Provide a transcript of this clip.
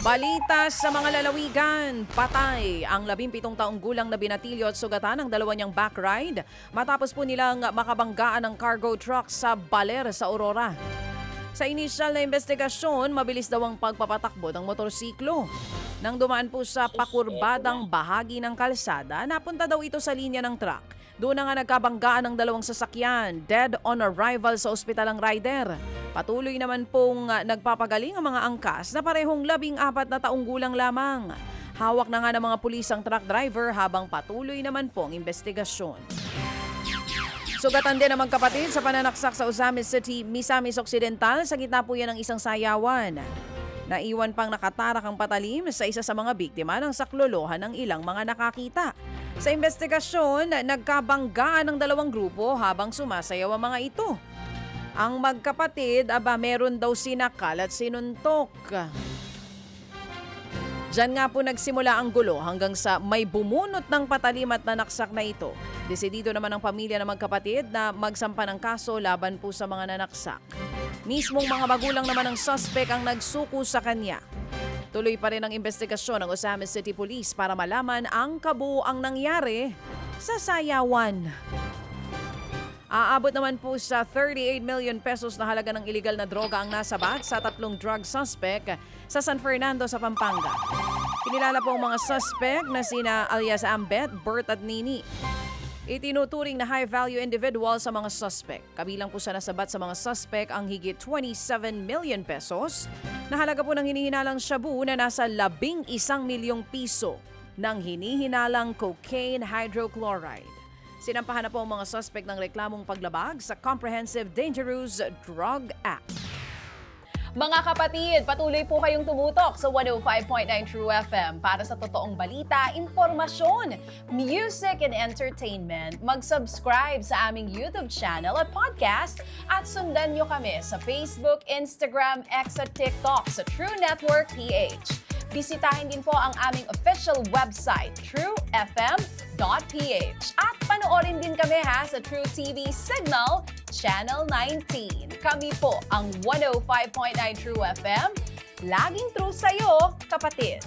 Balita sa mga lalawigan, patay ang 17 taong gulang na binatilyo at sugatan ng dalawa niyang backride matapos po nilang makabanggaan ng cargo truck sa Baler sa Aurora. Sa inisyal na investigasyon, mabilis daw ang pagpapatakbo ng motorsiklo. Nang dumaan po sa pakurbadang bahagi ng kalsada, napunta daw ito sa linya ng truck. Doon na nga nagkabanggaan ng dalawang sasakyan, dead on arrival sa ospital ang rider. Patuloy naman pong nagpapagaling ang mga angkas na parehong 14 na taong gulang lamang. Hawak na nga ng mga pulis ang truck driver habang patuloy naman pong investigasyon. Sugatan din ang magkapatid sa pananaksak sa Ozamis City, Misamis Occidental sa gitna po yan ng isang sayawan. Naiwan pang nakatarak ang patalim sa isa sa mga biktima ng saklolohan ng ilang mga nakakita. Sa investigasyon, nagkabanggaan ng dalawang grupo habang sumasayaw ang mga ito. Ang magkapatid, meron daw sinakal at sinuntok. Diyan nga po nagsimula ang gulo hanggang sa may bumunot ng patalim at nanaksak na ito. Desidido naman ang pamilya ng magkapatid na magsampa ng kaso laban po sa mga nanaksak. Mismong mga magulang naman ng suspect ang nagsuko sa kanya. Tuloy pa rin ang investigasyon ng Ozamis City Police para malaman ang kabuuang nangyari sa sayawan. Aabot naman po sa 38 million pesos na halaga ng iligal na droga ang nasabat sa 3 drug suspect sa San Fernando sa Pampanga. Kinilala po ang mga suspect na sina alias Ambet, Bert at Nini. Itinuturing na high-value individual sa mga suspect. Kabilang po sa nasabat sa mga suspect ang higit 27 million pesos na halaga po ng hinihinalang shabu na nasa 11 milyong piso ng hinihinalang cocaine hydrochloride. Sinampahan na po ang mga suspect ng reklamong paglabag sa Comprehensive Dangerous Drug Act. Mga kapatid, patuloy po kayong tumutok sa 105.9 True FM para sa totoong balita, impormasyon, music and entertainment. Mag-subscribe sa aming YouTube channel at podcast at sundan nyo kami sa Facebook, Instagram, X at TikTok sa True Network PH. Bisitahin din po ang aming official website, truefm.ph. At panoorin din kami sa True TV Signal, Channel 19. Kami po ang 105.9 True FM. Laging true sa'yo, kapatid.